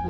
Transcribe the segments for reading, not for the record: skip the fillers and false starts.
Hi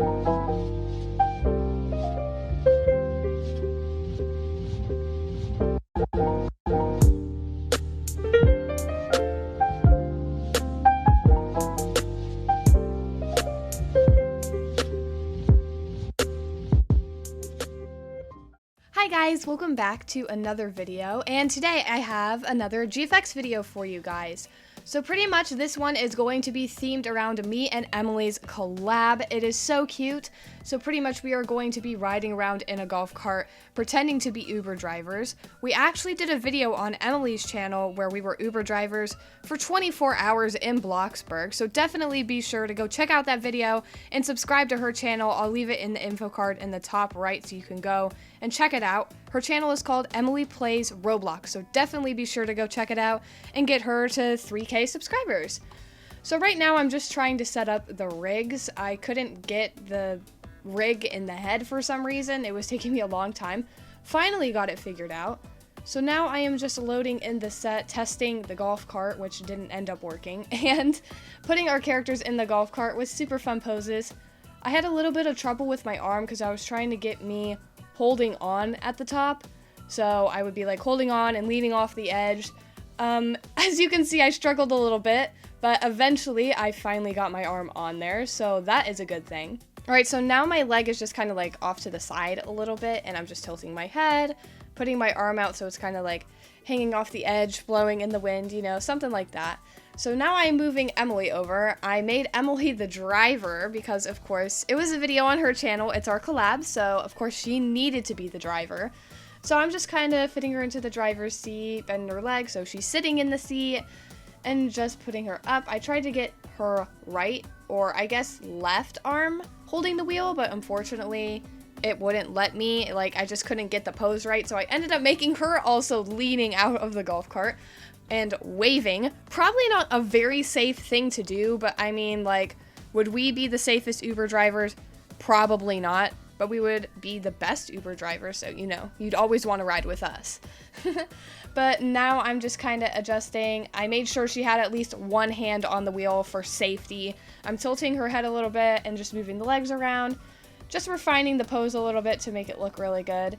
guys, welcome back to another video, and today I have another GFX video for you guys. So pretty much this one is going to be themed around me and Emily's collab. It is so cute. So pretty much we are going to be riding around in a golf cart pretending to be Uber drivers. We actually did a video on Emily's channel where we were Uber drivers for 24 hours in Bloxburg. So definitely be sure to go check out that video and subscribe to her channel. I'll leave it in the info card in the top right so you can go and check it out. Her channel is called EMILYPLAYS ROBLOX, so definitely be sure to go check it out and get her to 3K subscribers. So right now I'm just trying to set up the rigs. I couldn't get the rig in the head for some reason. It was taking me a long time. Finally got it figured out. So now I am just loading in the set, testing the golf cart, which didn't end up working, and putting our characters in the golf cart with super fun poses. I had a little bit of trouble with my arm because I was trying to get me holding on at the top. So I would be like holding on and leaning off the edge. As you can see, I struggled a little bit, but eventually I finally got my arm on there. So that is a good thing. All right, so now my leg is just kind of like off to the side a little bit, and I'm just tilting my head, putting my arm out so it's kind of like hanging off the edge, blowing in the wind, you know, something like that. So now I'm moving Emily over. I made Emily the driver because, of course, it was a video on her channel. It's our collab, so of course she needed to be the driver. So I'm just kind of fitting her into the driver's seat, bending her leg so she's sitting in the seat, and just putting her up. I tried to get her right, or I guess left arm holding the wheel, but unfortunately it wouldn't let me. Like, I just couldn't get the pose right, so I ended up making her also leaning out of the golf cart and waving. Probably not a very safe thing to do, but I mean, like, would we be the safest Uber drivers? Probably not, but we would be the best Uber drivers, so, you know, you'd always want to ride with us. But now I'm just kind of adjusting. I made sure she had at least one hand on the wheel for safety. I'm tilting her head a little bit and just moving the legs around, just refining the pose a little bit to make it look really good.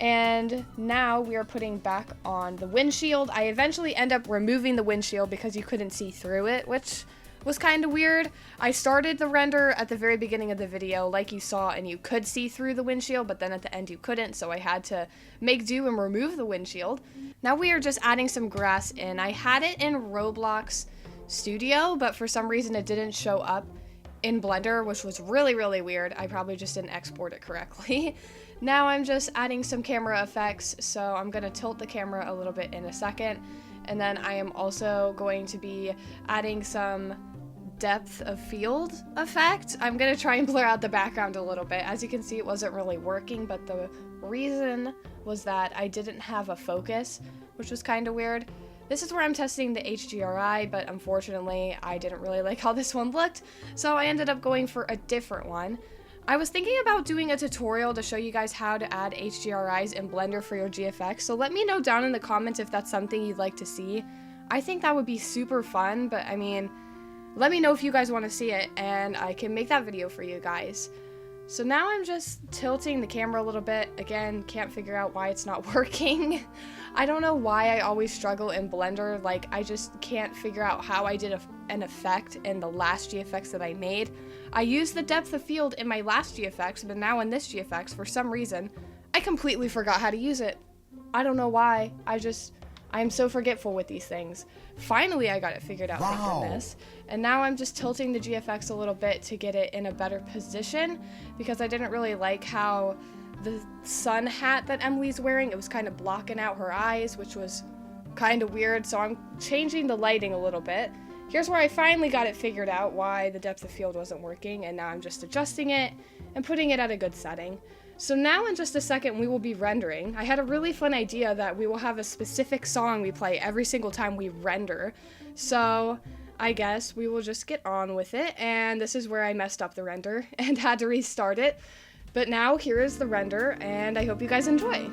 And now we are putting back on the windshield. I eventually end up removing the windshield because you couldn't see through it, which was kind of weird. I started the render at the very beginning of the video like you saw, and you could see through the windshield, but then at the end you couldn't, so I had to make do and remove the windshield. Now we are just adding some grass in. I had it in Roblox Studio, but for some reason it didn't show up in Blender, which was really, really weird. I probably just didn't export it correctly. Now I'm just adding some camera effects, so I'm gonna tilt the camera a little bit in a second, and then I am also going to be adding some depth of field effect. I'm gonna try and blur out the background a little bit. As you can see, it wasn't really working, but the reason was that I didn't have a focus, which was kind of weird. This is where I'm testing the HDRI, but unfortunately I didn't really like how this one looked, so I ended up going for a different one. I was thinking about doing a tutorial to show you guys how to add HDRIs in Blender for your GFX, so let me know down in the comments if that's something you'd like to see. I think that would be super fun, but I mean, let me know if you guys want to see it, and I can make that video for you guys. So now I'm just tilting the camera a little bit. Again, can't figure out why it's not working. I don't know why I always struggle in Blender. Like, I just can't figure out how I did an effect in the last GFX that I made. I used the depth of field in my last GFX, but now in this GFX, for some reason, I completely forgot how to use it. I don't know why. I am so forgetful with these things. Finally, I got it figured out, thank goodness. And now I'm just tilting the GFX a little bit to get it in a better position, because I didn't really like how the sun hat that Emily's wearing, it was kind of blocking out her eyes, which was kind of weird. So I'm changing the lighting a little bit. Here's where I finally got it figured out why the depth of field wasn't working, and now I'm just adjusting it and putting it at a good setting. So now in just a second we will be rendering. I had a really fun idea that we will have a specific song we play every single time we render. So I guess we will just get on with it, and this is where I messed up the render and had to restart it. But now here is the render, and I hope you guys enjoy.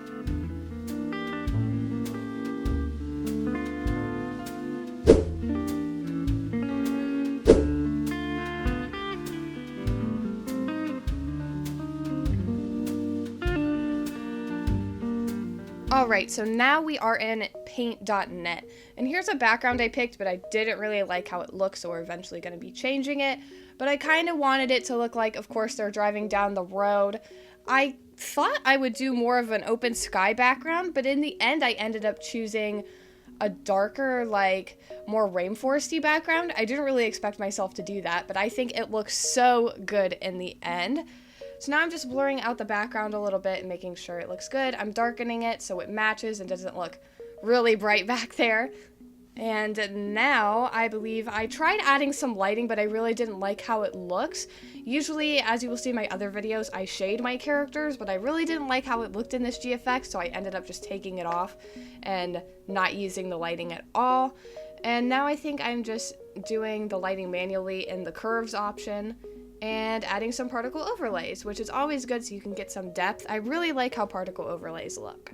Alright, so now we are in paint.net, and here's a background I picked, but I didn't really like how it looks, so we're eventually going to be changing it. But I kind of wanted it to look like, of course, they're driving down the road. I thought I would do more of an open sky background, but in the end I ended up choosing a darker, like, more rainforesty background. I didn't really expect myself to do that, but I think it looks so good in the end. So now I'm just blurring out the background a little bit and making sure it looks good. I'm darkening it so it matches and doesn't look really bright back there. And now I believe I tried adding some lighting, but I really didn't like how it looks. Usually, as you will see in my other videos, I shade my characters, but I really didn't like how it looked in this GFX, so I ended up just taking it off and not using the lighting at all. And now I think I'm just doing the lighting manually in the curves option and adding some particle overlays, which is always good so you can get some depth. I really like how particle overlays look.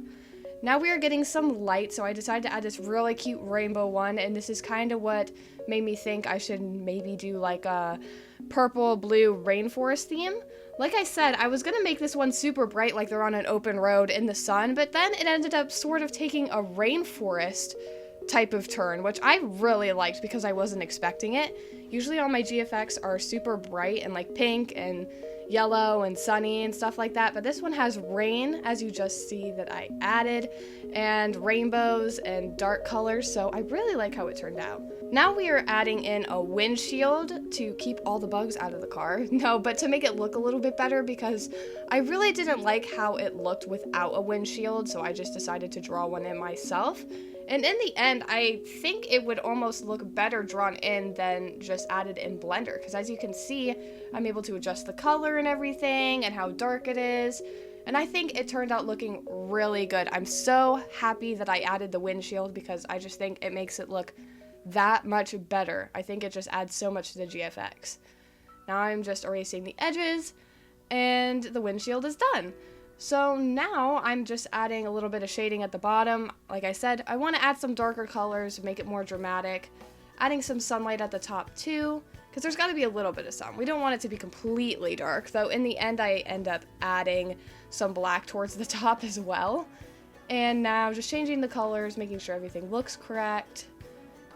Now we are getting some light, so I decided to add this really cute rainbow one, and this is kind of what made me think I should maybe do like a purple blue rainforest theme. Like I said, I was gonna make this one super bright like they're on an open road in the sun, but then it ended up sort of taking a rainforest type of turn, which I really liked because I wasn't expecting it. Usually all my GFX are super bright and like pink and yellow and sunny and stuff like that, but this one has rain, as you just see that I added, and rainbows and dark colors, so I really like how it turned out. Now we are adding in a windshield to keep all the bugs out of the car. No, but to make it look a little bit better because I really didn't like how it looked without a windshield, so I just decided to draw one in myself. And in the end, I think it would almost look better drawn in than just added in Blender, because as you can see, I'm able to adjust the color and everything and how dark it is. And I think it turned out looking really good. I'm so happy that I added the windshield because I just think it makes it look that much better. I think it just adds so much to the GFX. Now I'm just erasing the edges and the windshield is done. So now I'm just adding a little bit of shading at the bottom. Like I said, I want to add some darker colors, make it more dramatic. Adding some sunlight at the top too, because there's got to be a little bit of sun. We don't want it to be completely dark, though in the end I end up adding some black towards the top as well. And now just changing the colors, making sure everything looks correct.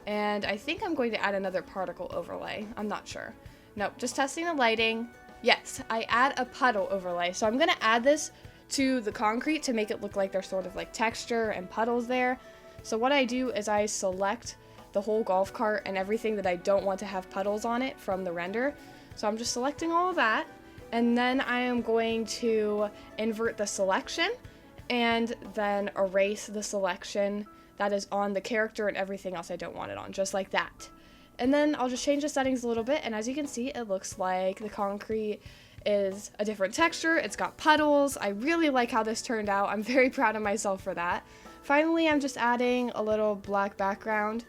And I think I'm going to add another particle overlay. I'm not sure. Nope, just testing the lighting. Yes, I add a puddle overlay. So I'm going to add this to the concrete to make it look like there's sort of like texture and puddles there. So what I do is I select the whole golf cart and everything that I don't want to have puddles on it from the render. So I'm just selecting all of that, and then I am going to invert the selection and then erase the selection that is on the character and everything else I don't want it on, just like that. And then I'll just change the settings a little bit, and as you can see, it looks like the concrete is a different texture. It's got puddles. I really like how this turned out. I'm very proud of myself for that. Finally, I'm just adding a little black background,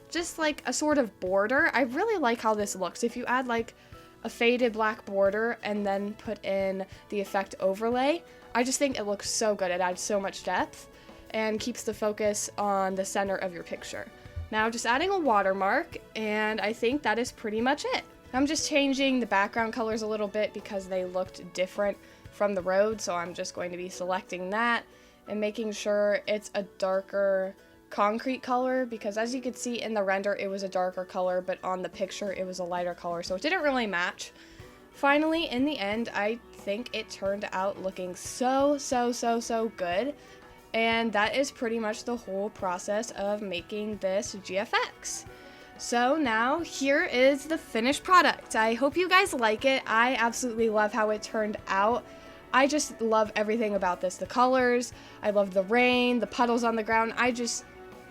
just like a sort of border. I really like how this looks. If you add like a faded black border and then put in the effect overlay, I just think it looks so good. It adds so much depth and keeps the focus on the center of your picture. Now just adding a watermark, and I think that is pretty much it. I'm just changing the background colors a little bit because they looked different from the road, so I'm just going to be selecting that and making sure it's a darker concrete color, because as you can see in the render it was a darker color, but on the picture it was a lighter color, so it didn't really match. Finally, in the end, I think it turned out looking so good. And that is pretty much the whole process of making this GFX. So now here is the finished product. I hope you guys like it. I absolutely love how it turned out. I just love everything about this. The colors, I love the rain, the puddles on the ground. I just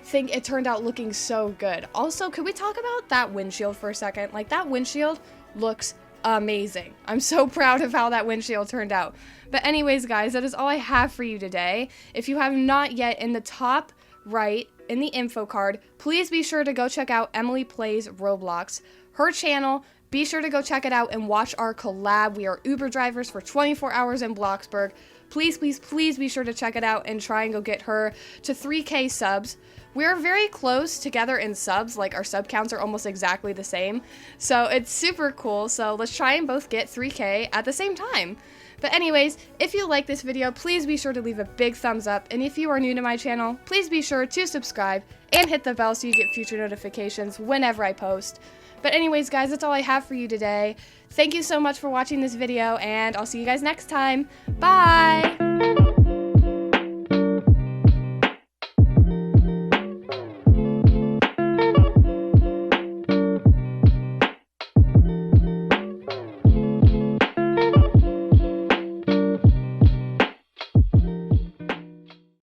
think it turned out looking so good. Also, could we talk about that windshield for a second? Like, that windshield looks amazing. I'm so proud of how that windshield turned out. But anyways, guys, that is all I have for you today. If you have not yet, in the top right in the info card, please be sure to go check out EMILYPLAYS ROBLOX, her channel. Be sure to go check it out and watch our collab. We are Uber drivers for 24 hours in Bloxburg. Please be sure to check it out and try and go get her to 3K subs. we're very close together in subs, like our sub counts are almost exactly the same. So it's super cool. So let's try and both get 3K at the same time. But anyways, if you like this video, please be sure to leave a big thumbs up. And if you are new to my channel, please be sure to subscribe and hit the bell so you get future notifications whenever I post. But anyways, guys, that's all I have for you today. Thank you so much for watching this video, and I'll see you guys next time. Bye!